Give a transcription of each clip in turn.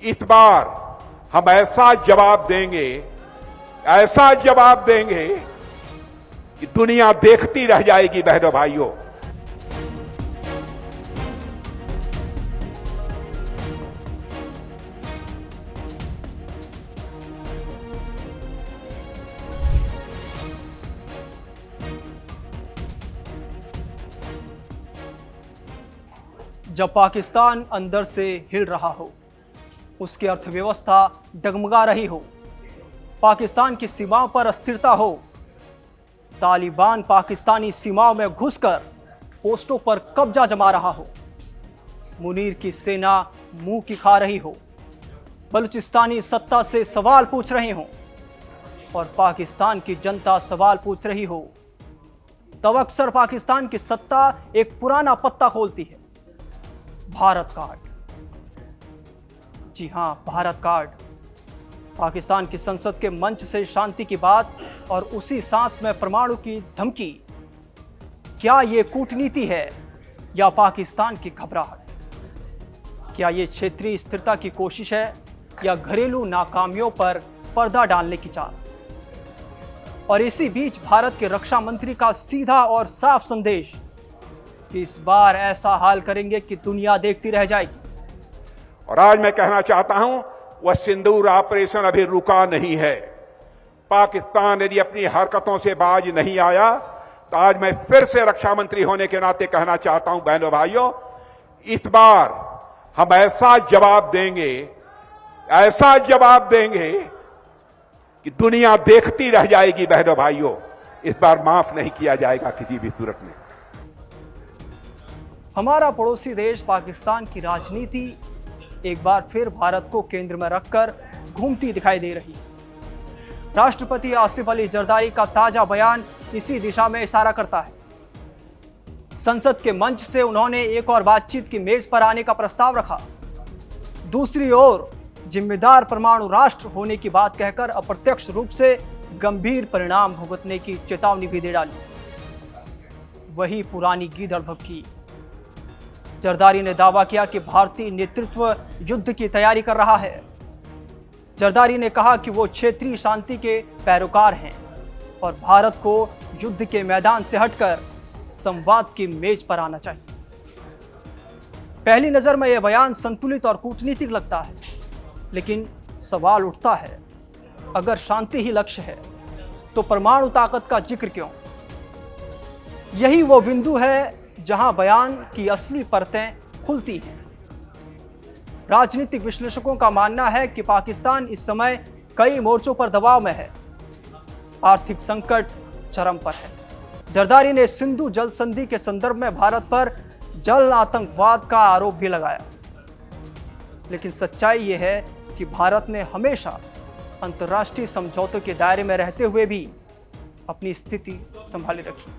इस बार हम ऐसा जवाब देंगे कि दुनिया देखती रह जाएगी। बहनों भाइयों, जब पाकिस्तान अंदर से हिल रहा हो, उसकी अर्थव्यवस्था डगमगा रही हो, पाकिस्तान की सीमाओं पर अस्थिरता हो, तालिबान पाकिस्तानी सीमाओं में घुसकर पोस्टों पर कब्जा जमा रहा हो, मुनीर की सेना मुंह की खा रही हो, बलूचिस्तानी सत्ता से सवाल पूछ रहे हों और पाकिस्तान की जनता सवाल पूछ रही हो, तब अक्सर पाकिस्तान की सत्ता एक पुराना पत्ता खोलती है, भारत कार्ड। जी हां, भारत कार्ड। पाकिस्तान की संसद के मंच से शांति की बात और उसी सांस में परमाणु की धमकी। क्या ये कूटनीति है या पाकिस्तान की घबराहट? क्या ये क्षेत्रीय स्थिरता की कोशिश है या घरेलू नाकामियों पर पर्दा डालने की चाल? और इसी बीच भारत के रक्षा मंत्री का सीधा और साफ संदेश कि इस बार ऐसा हाल करेंगे कि दुनिया देखती रह जाएगी। और आज मैं कहना चाहता हूं, वह सिंदूर ऑपरेशन अभी रुका नहीं है। पाकिस्तान यदि अपनी हरकतों से बाज नहीं आया तो आज मैं फिर से रक्षा मंत्री होने के नाते कहना चाहता हूं, बहनों भाइयों, इस बार हम ऐसा जवाब देंगे कि दुनिया देखती रह जाएगी। बहनों भाइयों, इस बार माफ नहीं किया जाएगा किसी भी सूरत में। हमारा पड़ोसी देश पाकिस्तान की राजनीति एक बार फिर भारत को केंद्र में रखकर घूमती दिखाई दे रही है। राष्ट्रपति आसिफ अली जरदारी का ताजा बयान इसी दिशा में इशारा करता है। संसद के मंच से उन्होंने एक और बातचीत की मेज पर आने का प्रस्ताव रखा। दूसरी ओर जिम्मेदार परमाणु राष्ट्र होने की बात कहकर अप्रत्यक्ष रूप से गंभीर परिणाम भुगतने की चेतावनी भी दे डाली। वही पुरानी गीदड़ भभकी। जरदारी ने दावा किया कि भारतीय नेतृत्व युद्ध की तैयारी कर रहा है। जरदारी ने कहा कि वो क्षेत्रीय शांति के पैरोकार हैं और भारत को युद्ध के मैदान से हटकर संवाद की मेज पर आना चाहिए। पहली नजर में यह बयान संतुलित और कूटनीतिक लगता है, लेकिन सवाल उठता है, अगर शांति ही लक्ष्य है तो परमाणु ताकत का जिक्र क्यों? यही वो बिंदु है जहां बयान की असली परतें खुलती हैं। राजनीतिक विश्लेषकों का मानना है कि पाकिस्तान इस समय कई मोर्चों पर दबाव में है। आर्थिक संकट चरम पर है। जरदारी ने सिंधु जल संधि के संदर्भ में भारत पर जल आतंकवाद का आरोप भी लगाया, लेकिन सच्चाई यह है कि भारत ने हमेशा अंतर्राष्ट्रीय समझौतों के दायरे में रहते हुए भी अपनी स्थिति संभाले रखी।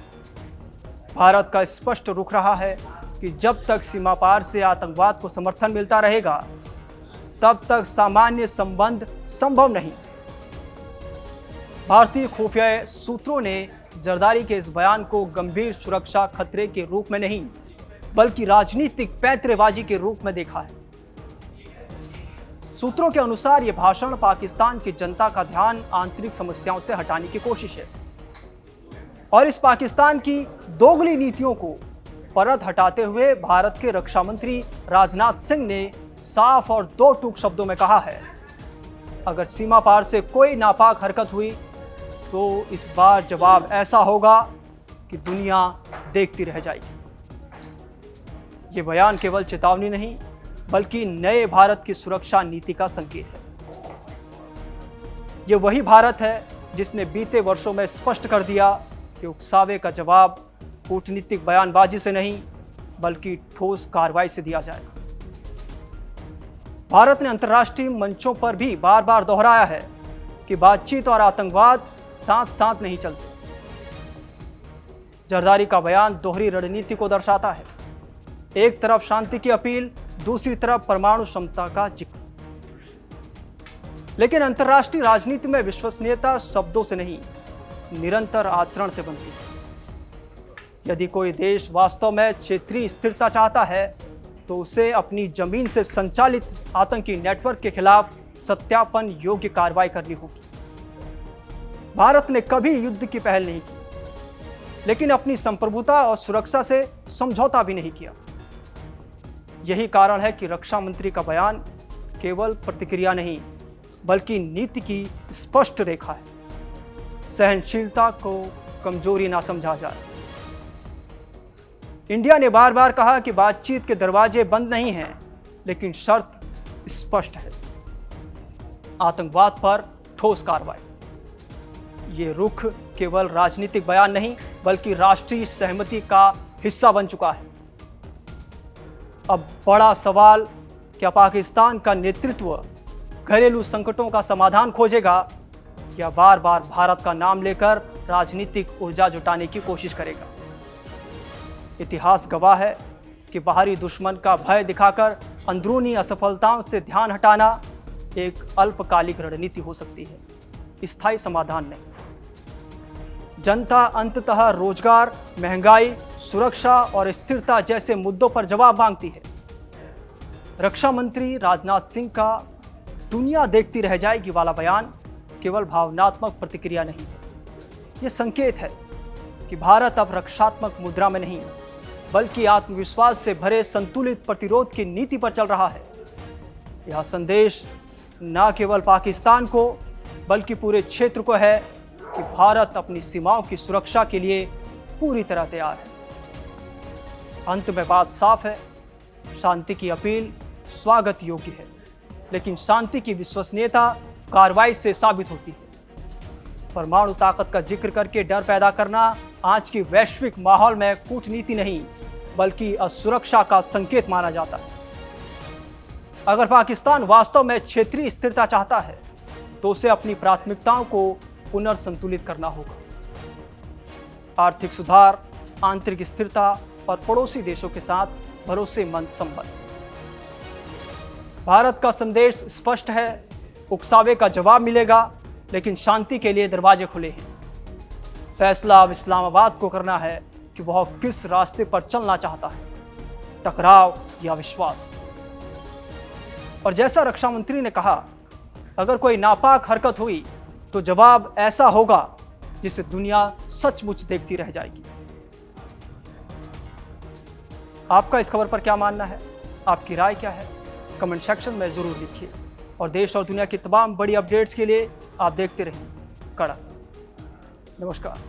भारत का स्पष्ट रुख रहा है कि जब तक सीमा पार से आतंकवाद को समर्थन मिलता रहेगा, तब तक सामान्य संबंध संभव नहीं। भारतीय खुफिया सूत्रों ने जरदारी के इस बयान को गंभीर सुरक्षा खतरे के रूप में नहीं, बल्कि राजनीतिक पैंतरेबाजी के रूप में देखा है। सूत्रों के अनुसार यह भाषण पाकिस्तान की जनता का ध्यान आंतरिक समस्याओं से हटाने की कोशिश है और इस पाकिस्तान की दोगली नीतियों को परत हटाते हुए भारत के रक्षा मंत्री राजनाथ सिंह ने साफ और दो टूक शब्दों में कहा है, अगर सीमा पार से कोई नापाक हरकत हुई तो इस बार जवाब ऐसा होगा कि दुनिया देखती रह जाएगी। ये बयान केवल चेतावनी नहीं, बल्कि नए भारत की सुरक्षा नीति का संकेत है। ये वही भारत है जिसने बीते वर्षों में स्पष्ट कर दिया कि उकसावे का जवाब कूटनीतिक बयानबाजी से नहीं, बल्कि ठोस कार्रवाई से दिया जाएगा। भारत ने अंतर्राष्ट्रीय मंचों पर भी बार बार दोहराया है कि बातचीत और आतंकवाद साथ साथ नहीं चलते। जरदारी का बयान दोहरी रणनीति को दर्शाता है। एक तरफ शांति की अपील, दूसरी तरफ परमाणु क्षमता का जिक्र। लेकिन अंतर्राष्ट्रीय राजनीति में विश्वसनीयता शब्दों से नहीं, निरंतर आचरण से बनती है। यदि कोई देश वास्तव में क्षेत्रीय स्थिरता चाहता है तो उसे अपनी जमीन से संचालित आतंकी नेटवर्क के खिलाफ सत्यापन योग्य कार्रवाई करनी होगी। भारत ने कभी युद्ध की पहल नहीं की, लेकिन अपनी संप्रभुता और सुरक्षा से समझौता भी नहीं किया। यही कारण है कि रक्षा मंत्री का बयान केवल प्रतिक्रिया नहीं, बल्कि नीति की स्पष्ट रेखा है। सहनशीलता को कमजोरी ना समझा जाए। इंडिया ने बार बार कहा कि बातचीत के दरवाजे बंद नहीं हैं, लेकिन शर्त स्पष्ट है, आतंकवाद पर ठोस कार्रवाई। ये रुख केवल राजनीतिक बयान नहीं, बल्कि राष्ट्रीय सहमति का हिस्सा बन चुका है। अब बड़ा सवाल, क्या पाकिस्तान का नेतृत्व घरेलू संकटों का समाधान खोजेगा या बार बार भारत का नाम लेकर राजनीतिक ऊर्जा जुटाने की कोशिश करेगा? इतिहास गवाह है कि बाहरी दुश्मन का भय दिखाकर अंदरूनी असफलताओं से ध्यान हटाना एक अल्पकालिक रणनीति हो सकती है, स्थायी समाधान नहीं। जनता अंततः रोजगार, महंगाई, सुरक्षा और स्थिरता जैसे मुद्दों पर जवाब मांगती है। रक्षा मंत्री राजनाथ सिंह का दुनिया देखती रह जाएगी वाला बयान केवल भावनात्मक प्रतिक्रिया नहीं है। यह संकेत है कि भारत अब रक्षात्मक मुद्रा में नहीं, बल्कि आत्मविश्वास से भरे संतुलित प्रतिरोध की नीति पर चल रहा है। यह संदेश न केवल पाकिस्तान को, बल्कि पूरे क्षेत्र को है कि भारत अपनी सीमाओं की सुरक्षा के लिए पूरी तरह तैयार है। अंत में बात साफ है, शांति की अपील स्वागत योग्य है, लेकिन शांति की विश्वसनीयता कार्रवाई से साबित होती है। परमाणु ताकत का जिक्र करके डर पैदा करना आज की वैश्विक माहौल में कूटनीति नहीं, बल्कि असुरक्षा का संकेत माना जाता है। अगर पाकिस्तान वास्तव में क्षेत्रीय स्थिरता चाहता है, तो उसे अपनी प्राथमिकताओं को पुनर्संतुलित करना होगा। आर्थिक सुधार, आंतरिक स्थिरता और पड़ोसी देशों के साथ भरोसेमंद संबंध। भारत का संदेश स्पष्ट है, उकसावे का जवाब मिलेगा, लेकिन शांति के लिए दरवाजे खुले हैं। फैसला अब इस्लामाबाद को करना है कि वह किस रास्ते पर चलना चाहता है, टकराव या विश्वास। और जैसा रक्षा मंत्री ने कहा, अगर कोई नापाक हरकत हुई तो जवाब ऐसा होगा जिसे दुनिया सचमुच देखती रह जाएगी। आपका इस खबर पर क्या मानना है? आपकी राय क्या है? कमेंट सेक्शन में जरूर लिखिए। और देश और दुनिया की तमाम बड़ी अपडेट्स के लिए आप देखते रहिए कड़क। नमस्कार।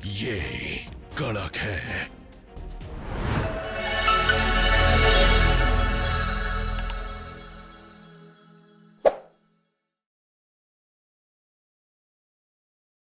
ये कड़क है।